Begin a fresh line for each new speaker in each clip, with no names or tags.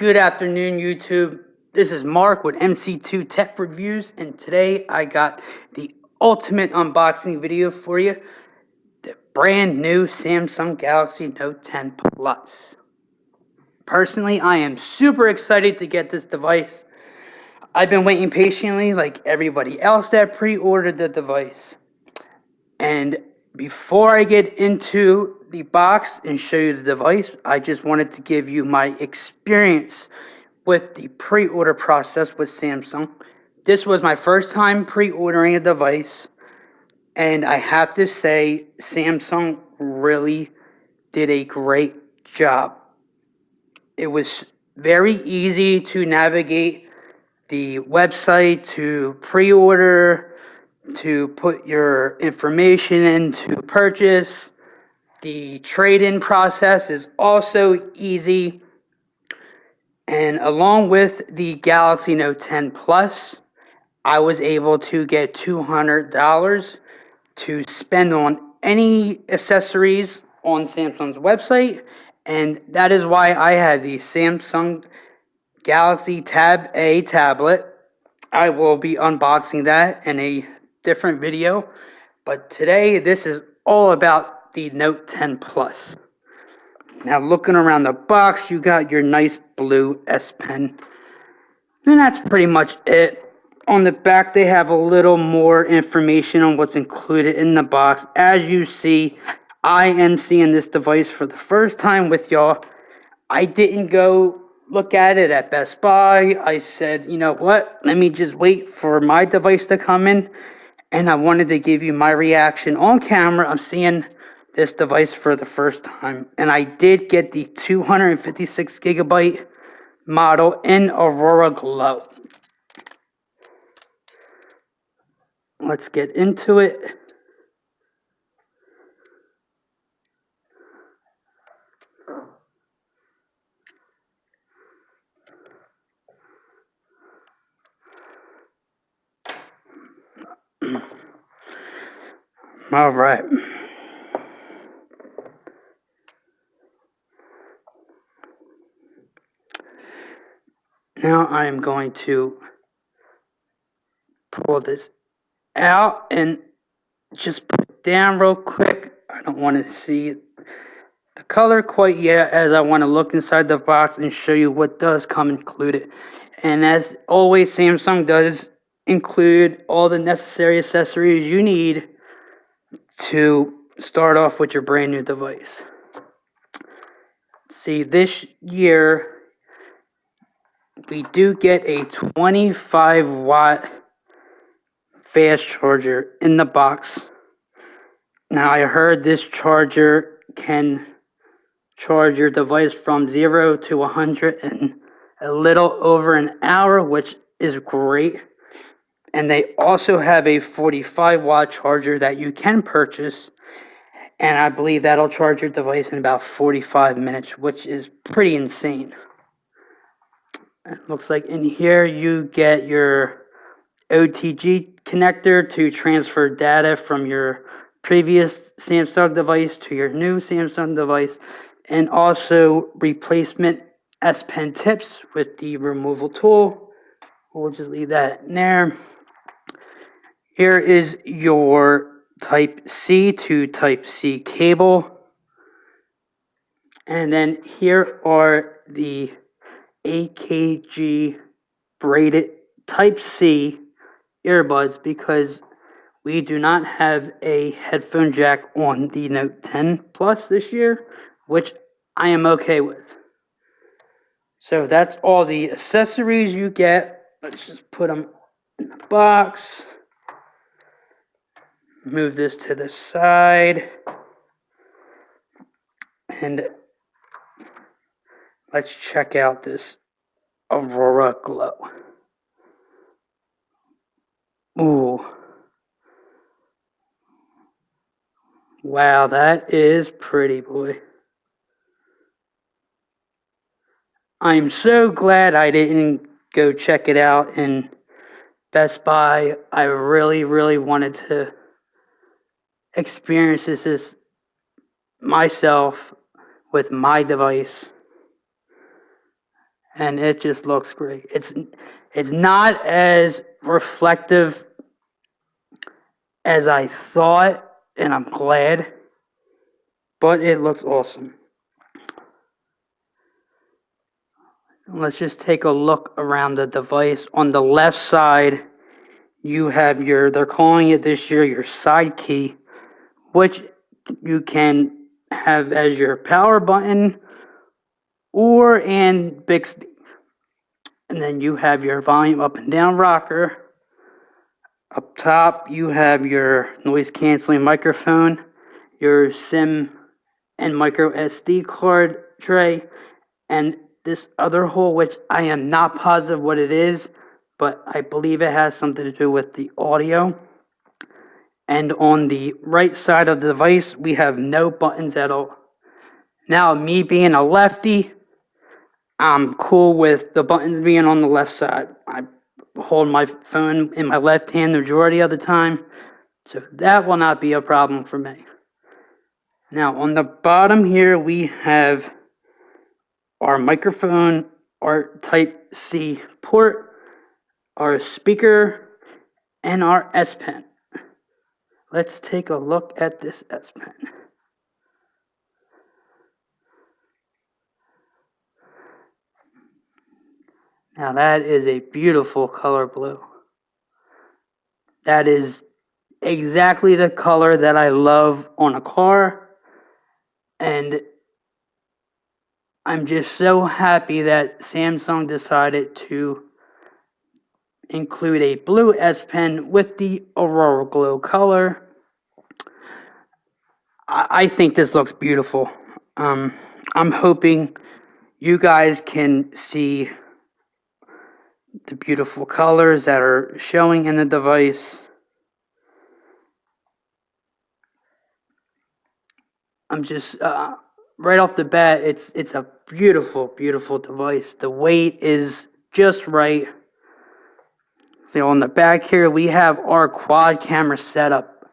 Good afternoon, YouTube. This is Mark with MC2 Tech Reviews, and today I got the ultimate unboxing video for you, the brand new Samsung Galaxy Note 10 Plus. Personally, I am super excited to get this device. I've been waiting patiently like everybody else that pre-ordered the device. And before I get into the box and show you the device, I just wanted to give you my experience with the pre-order process with Samsung. This was my first time pre-ordering a device, and I have to say Samsung really did a great job. It was very easy to navigate the website, to pre-order, to put your information in to purchase. The trade-in process is also easy. And along with the Galaxy Note 10 Plus, I was able to get $200 to spend on any accessories on Samsung's website. And that is why I have the Samsung Galaxy Tab A tablet. I will be unboxing that in a different video, but today this is all about the Note 10 Plus. Now, looking around the box, you got your nice blue S Pen, and that's pretty much it. On the back, they have a little more information on what's included in the box. As you see, I am seeing this device for the first time with y'all. I didn't go look at it at Best Buy. I said, you know what, let me just wait for my device to come in. And I wanted to give you my reaction on camera. I'm seeing this device for the first time. And I did get the 256GB model in Aurora Glow. Let's get into it. All right. Now I am going to pull this out and just put it down real quick. I don't want to see the color quite yet, as I want to look inside the box and show you what does come included. And as always, Samsung does include all the necessary accessories you need to start off with your brand new device. See, this year we do get a 25-watt fast charger in the box. Now, I heard this charger can charge your device from 0 to 100 in a little over an hour, which is great. And they also have a 45-watt charger that you can purchase, and I believe that'll charge your device in about 45 minutes, which is pretty insane. It looks like in here you get your OTG connector to transfer data from your previous Samsung device to your new Samsung device, and also replacement S Pen tips with the removal tool. We'll just leave that in there. Here is your Type C to Type C cable. And then here are the AKG braided Type C earbuds, because we do not have a headphone jack on the Note 10 Plus this year, which I am okay with. So that's all the accessories you get. Let's just put them in the box. Move this to the side. And let's check out this Aurora Glow. Ooh. Wow, that is pretty, boy. I'm so glad I didn't go check it out in Best Buy. I really, really wanted to experience this myself with my device. and it just looks great. It's not as reflective as I thought, and I'm glad, but it looks awesome. Let's just take a look around the device. On the left side, you have they're calling it this year, your side key, which you can have as your power button or in Bixby. And then you have your volume up and down rocker. Up top, you have your noise canceling microphone, your SIM and micro SD card tray, and this other hole, which I am not positive what it is, but I believe it has something to do with the audio. And on the right side of the device, we have no buttons at all. Now, me being a lefty, I'm cool with the buttons being on the left side. I hold my phone in my left hand the majority of the time, so that will not be a problem for me. Now, on the bottom here, we have our microphone, our Type-C port, our speaker, and our S Pen. Let's take a look at this S Pen. Now that is a beautiful color blue. That is exactly the color that I love on a car, and I'm just so happy that Samsung decided to include a blue S Pen with the Aurora Glow color. I think this looks beautiful. I'm hoping you guys can see the beautiful colors that are showing in the device. I'm just right off the bat, it's a beautiful, beautiful device. The weight is just right. So on the back here, we have our quad camera setup.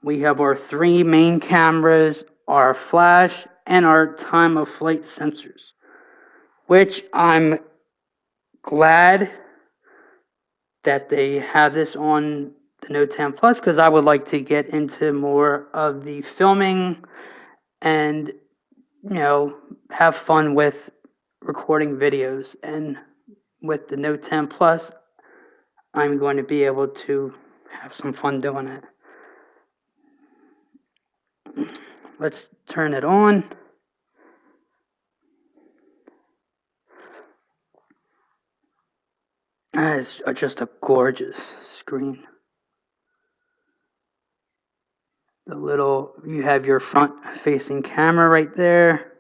We have our 3 main cameras, our flash, and our time of flight sensors, which I'm glad that they have this on the Note 10 Plus, because I would like to get into more of the filming and, have fun with recording videos. And with the Note 10 Plus, I'm going to be able to have some fun doing it. Let's turn it on. That is just a gorgeous screen. You have your front-facing camera right there.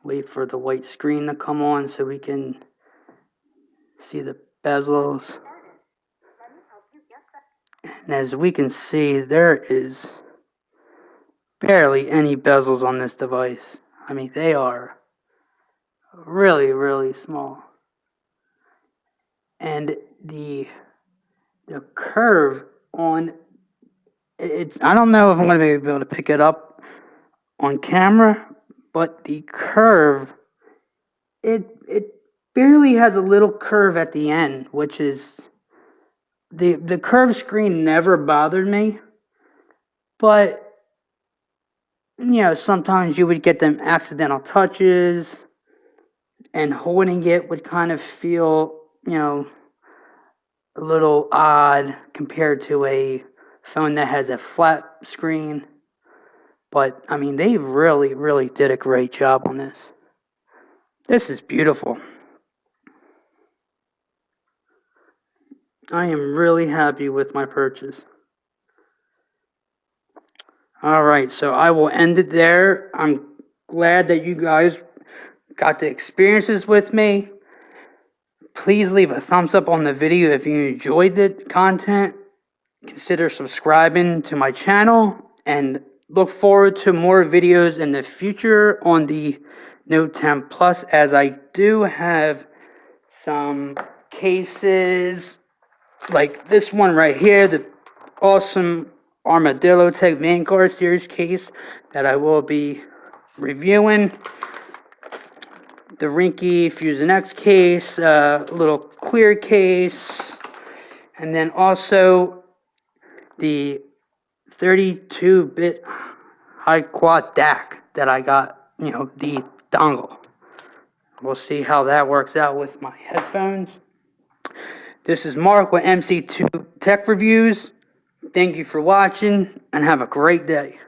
Wait for the white screen to come on so we can see the bezels. And as we can see, there is barely any bezels on this device. I mean, they are really, really small. And the curve on it, I don't know if I'm going to be able to pick it up on camera, but the curve, it barely has a little curve at the end, which is the curved screen never bothered me, but sometimes you would get them accidental touches, and holding it would kind of feel a little odd compared to a phone that has a flat screen. But I mean, they really, really did a great job on this. This is beautiful. I am really happy with my purchase. All right, so I will end it there. I'm glad that you guys got the experiences with me. Please leave a thumbs up on the video if you enjoyed the content. Consider subscribing to my channel, and look forward to more videos in the future on the Note 10 Plus, as I do have some cases like this one right here, the awesome Armadillo Tech Vanguard series case that I will be reviewing. The Rinky Fusion X case, little clear case, and then also the 32-bit high quad DAC that I got, the dongle. We'll see how that works out with my headphones. This is Mark with MC2 Tech Reviews. Thank you for watching and have a great day.